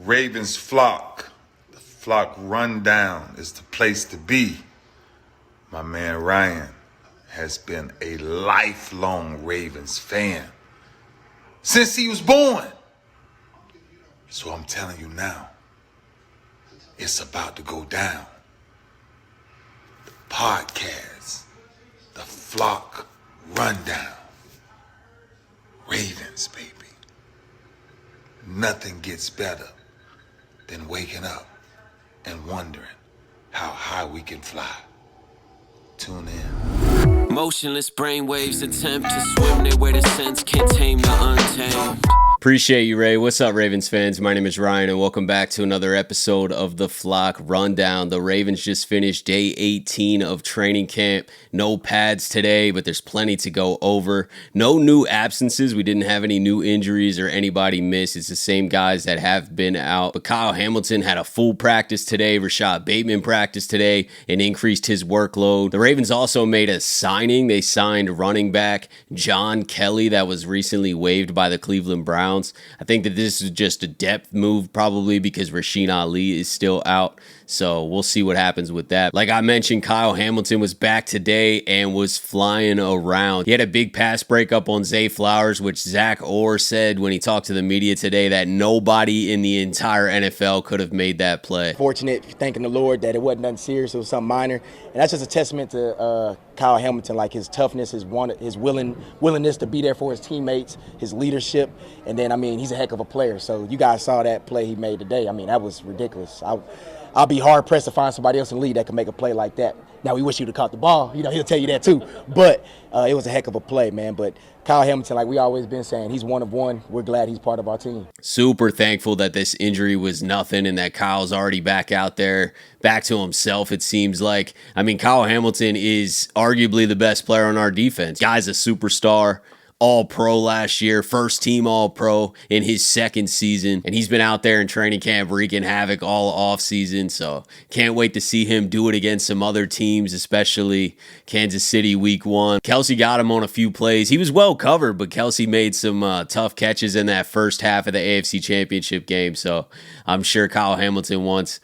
Ravens flock, the flock rundown is the place to be. My man Ryan has been a lifelong Ravens fan since he was born. So I'm telling you now, it's about to go down. The podcast, the flock rundown. Ravens, baby. Nothing gets better than waking up and wondering how high we can fly. Tune in. Motionless brainwaves attempt to swim their way to sense, can't tame the untamed. Appreciate you, Ray. What's up, Ravens fans? My name is Ryan, and welcome back to another episode of The Flock Rundown. The Ravens just finished day 18 of training camp. No pads today, but there's plenty to go over. No new absences. We didn't have any new injuries or anybody miss. It's the same guys that have been out. But Kyle Hamilton had a full practice today. Rashod Bateman practiced today and increased his workload. The Ravens also made a signing. They signed running back John Kelly that was recently waived by the Cleveland Browns. I think that this is just a depth move probably because Rasheen Ali is still out. So we'll see what happens with that. Like I mentioned, Kyle Hamilton was back today and was flying around. He had a big pass breakup on Zay Flowers, which Zach Orr said when he talked to the media today that nobody in the entire NFL could have made that play. Fortunate, thanking the Lord that it wasn't nothing serious. It was something minor. And that's just a testament to Kyle Hamilton, like his toughness, his willingness to be there for his teammates, his leadership. And then, he's a heck of a player. So you guys saw that play he made today. That was ridiculous. I'll be hard-pressed to find somebody else in the league that can make a play like that. Now, we wish he would have caught the ball. He'll tell you that too. But it was a heck of a play, man. But Kyle Hamilton, like we always been saying, he's one of one. We're glad he's part of our team. Super thankful that this injury was nothing and that Kyle's already back out there, back to himself, it seems like. Kyle Hamilton is arguably the best player on our defense. Guy's a superstar. All-Pro last year, first team All-Pro in his second season, and he's been out there in training camp wreaking havoc all offseason, so can't wait to see him do it against some other teams, especially Kansas City week 1. Kelsey got him on a few plays. He was well covered, but Kelsey made some tough catches in that first half of the AFC Championship game, so I'm sure Kyle Hamilton wants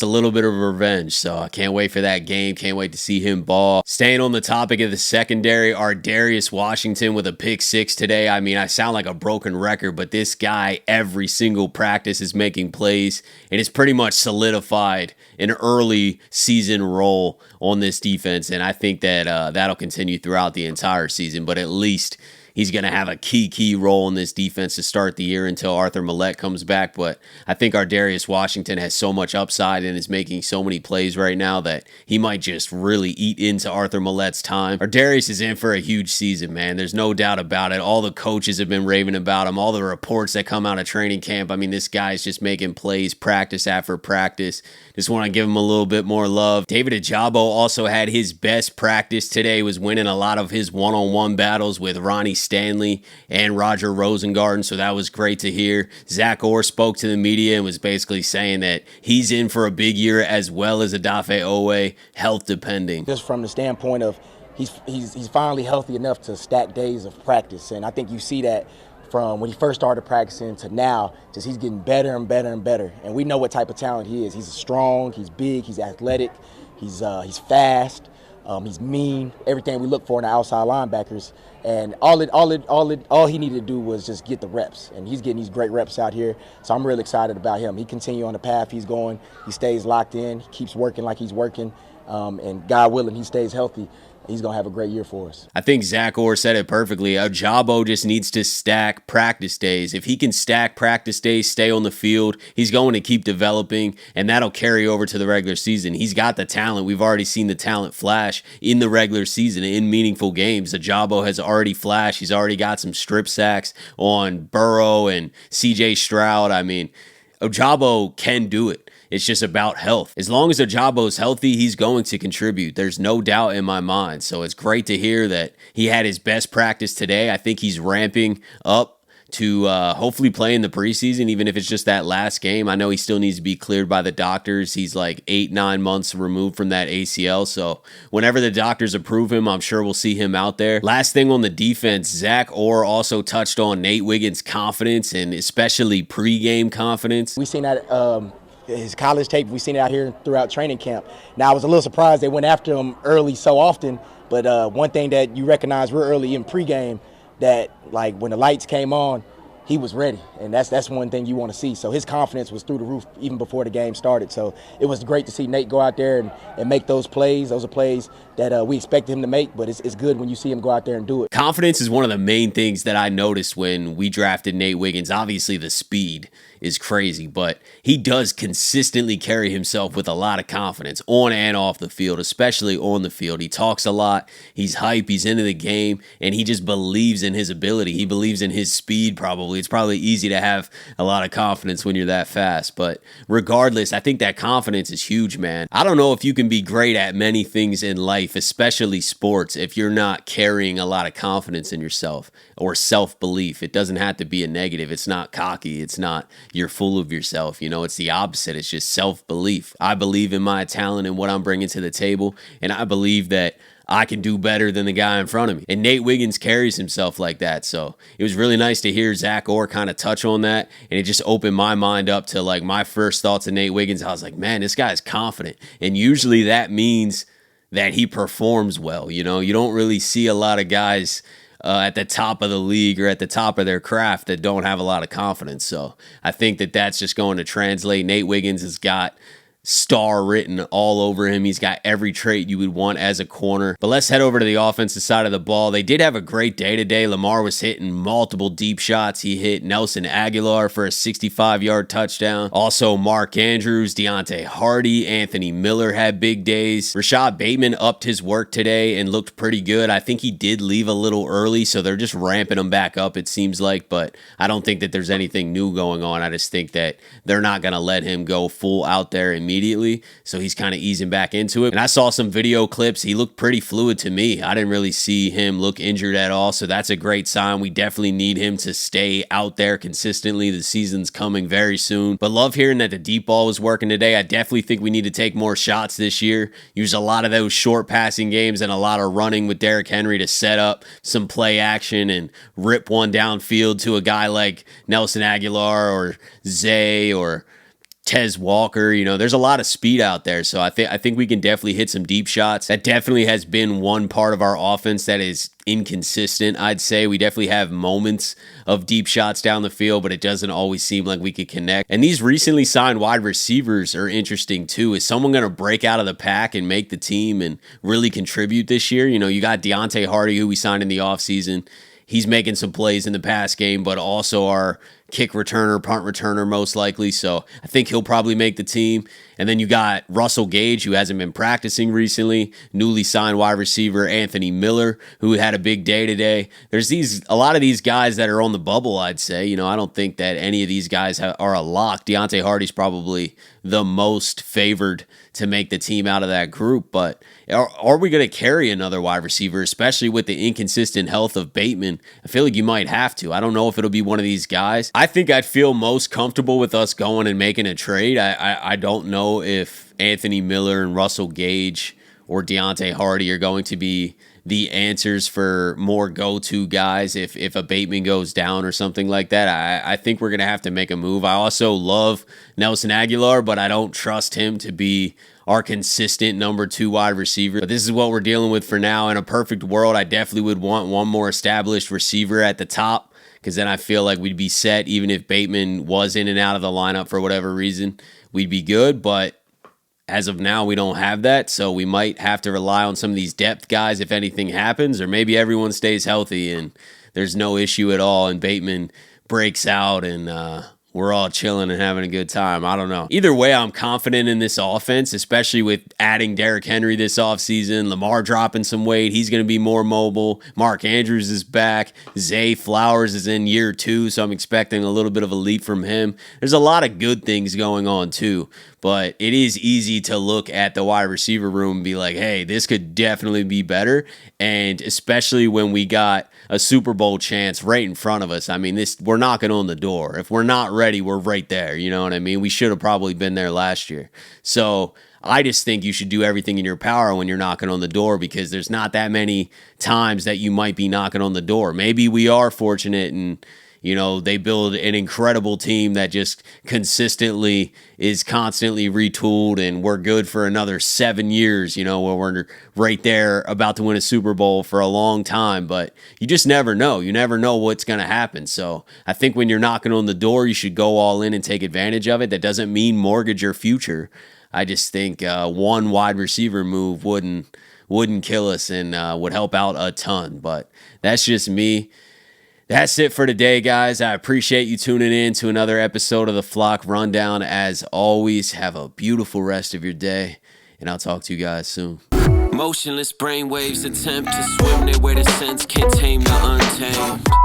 a little bit of revenge, so I can't wait for that game. Can't wait to see him ball. Staying on the topic of the secondary, Darius Washington with a pick 6 today. I sound like a broken record, but this guy every single practice is making plays, and it's pretty much solidified an early season role on this defense, and I think that that'll continue throughout the entire season, but at least he's going to have a key role in this defense to start the year until Arthur Millette comes back. But I think Darius Washington has so much upside and is making so many plays right now that he might just really eat into Arthur Millette's time. Darius is in for a huge season, man. There's no doubt about it. All the coaches have been raving about him. All the reports that come out of training camp. This guy's just making plays practice after practice. Just want to give him a little bit more love. David Ojabo also had his best practice today, was winning a lot of his one-on-one battles with Ronnie Stanley and Roger Rosengarten, so that was great to hear. Zach Orr spoke to the media and was basically saying that he's in for a big year as well as Odafe Owe, health depending. Just from the standpoint of he's finally healthy enough to stack days of practice, and I think you see that from when he first started practicing to now, just he's getting better and better and better. And we know what type of talent he is. He's strong, he's big, he's athletic, he's fast, he's mean, everything we look for in the outside linebackers. And all he needed to do was just get the reps, and he's getting these great reps out here. So I'm really excited about him. He continue on the path he's going. He stays locked in. He keeps working like he's working, and God willing, he stays healthy. He's going to have a great year for us. I think Zach Orr said it perfectly. Ojabo just needs to stack practice days. If he can stack practice days, stay on the field, he's going to keep developing, and that'll carry over to the regular season. He's got the talent. We've already seen the talent flash in the regular season in meaningful games. Ojabo has already flashed. He's already got some strip sacks on Burrow and C.J. Stroud. Ojabo can do it. It's just about health. As long as Ojabo's healthy, he's going to contribute. There's no doubt in my mind. So it's great to hear that he had his best practice today. I think he's ramping up to hopefully play in the preseason, even if it's just that last game. I know he still needs to be cleared by the doctors. He's like 8-9 months removed from that ACL. So whenever the doctors approve him, I'm sure we'll see him out there. Last thing on the defense, Zach Orr also touched on Nate Wiggins' confidence and especially pregame confidence. We seen that his college tape. We seen it out here throughout training camp. Now I was a little surprised they went after him early so often. But one thing that you recognize real early in pregame, that like when the lights came on, he was ready, and that's one thing you want to see. So his confidence was through the roof even before the game started. So it was great to see Nate go out there and make those plays. Those are plays that we expected him to make, but it's good when you see him go out there and do it. Confidence is one of the main things that I noticed when we drafted Nate Wiggins. Obviously, the speed is crazy, but he does consistently carry himself with a lot of confidence on and off the field, especially on the field. He talks a lot, he's hype, he's into the game, and he just believes in his ability. He believes in his speed probably. It's probably easy to have a lot of confidence when you're that fast, but regardless, I think that confidence is huge, man. I don't know if you can be great at many things in life, especially sports, if you're not carrying a lot of confidence in yourself or self-belief. It doesn't have to be a negative. It's not cocky. It's not you're full of yourself. You know, it's the opposite. It's just self-belief. I believe in my talent and what I'm bringing to the table, and I believe that I can do better than the guy in front of me. And Nate Wiggins carries himself like that. So it was really nice to hear Zach Orr kind of touch on that. And it just opened my mind up to like my first thoughts of Nate Wiggins. I was like, man, this guy's confident. And usually that means that he performs well. You know, you don't really see a lot of guys at the top of the league or at the top of their craft that don't have a lot of confidence. So I think that that's just going to translate. Nate Wiggins has got star written all over him. He's got every trait you would want as a corner. But let's head over to the offensive side of the ball. They did have a great day today. Lamar was hitting multiple deep shots. He hit Nelson Aguilar for a 65-yard touchdown. Also, Mark Andrews, Deontay Hardy, Anthony Miller had big days. Rashod Bateman upped his work today and looked pretty good. I think he did leave a little early, so they're just ramping him back up, it seems like. But I don't think that there's anything new going on. I just think that they're not going to let him go full out there immediately. So he's kind of easing back into it. And I saw some video clips. He looked pretty fluid to me. I didn't really see him look injured at all. So that's a great sign. We definitely need him to stay out there consistently. The season's coming very soon. But love hearing that the deep ball was working today. I definitely think we need to take more shots this year. Use a lot of those short passing games and a lot of running with Derrick Henry to set up some play action and rip one downfield to a guy like Nelson Aguilar or Zay or Tez Walker. You know, there's a lot of speed out there, so I think we can definitely hit some deep shots. That definitely has been one part of our offense that is inconsistent, I'd say. We definitely have moments of deep shots down the field, but it doesn't always seem like we could connect. And these recently signed wide receivers are interesting too. Is someone going to break out of the pack and make the team and really contribute this year? You know, you got Deontay Hardy, who we signed in the offseason. He's making some plays in the pass game, but also our kick returner, punt returner, most likely. So I think he'll probably make the team. And then you got Russell Gage, who hasn't been practicing recently. Newly signed wide receiver Anthony Miller, who had a big day today. There's a lot of these guys that are on the bubble, I'd say. You know, I don't think that any of these guys are a lock. Deontay Hardy's probably the most favored to make the team out of that group. But are we going to carry another wide receiver, especially with the inconsistent health of Bateman? I feel like you might have to. I don't know if it'll be one of these guys. I think I'd feel most comfortable with us going and making a trade. I don't know if Anthony Miller and Russell Gage or Deontay Hardy are going to be the answers for more go-to guys if a Bateman goes down or something like that. I think we're going to have to make a move. I also love Nelson Aguilar, but I don't trust him to be our consistent number 2 wide receiver. But this is what we're dealing with for now. In a perfect world, I definitely would want one more established receiver at the top, because then I feel like we'd be set. Even if Bateman was in and out of the lineup for whatever reason, we'd be good. But as of now, we don't have that, so we might have to rely on some of these depth guys if anything happens, or maybe everyone stays healthy and there's no issue at all and Bateman breaks out and we're all chilling and having a good time. I don't know. Either way, I'm confident in this offense, especially with adding Derrick Henry this offseason. Lamar dropping some weight. He's going to be more mobile. Mark Andrews is back. Zay Flowers is in year 2, so I'm expecting a little bit of a leap from him. There's a lot of good things going on too, but it is easy to look at the wide receiver room and be like, hey, this could definitely be better. And especially when we got a Super Bowl chance right in front of us. I mean, we're knocking on the door. If we're not ready, we're right there. You know what I mean? We should have probably been there last year. So I just think you should do everything in your power when you're knocking on the door, because there's not that many times that you might be knocking on the door. Maybe we are fortunate and, you know, they build an incredible team that just consistently is constantly retooled, and we're good for another 7 years, you know, where we're right there about to win a Super Bowl for a long time. But you just never know. You never know what's going to happen. So I think when you're knocking on the door, you should go all in and take advantage of it. That doesn't mean mortgage your future. I just think one wide receiver move wouldn't kill us and would help out a ton. But that's just me. That's it for today, guys. I appreciate you tuning in to another episode of the Flock Rundown. As always, have a beautiful rest of your day, and I'll talk to you guys soon. Motionless brainwaves attempt to swim there where the sense can't tame the untamed.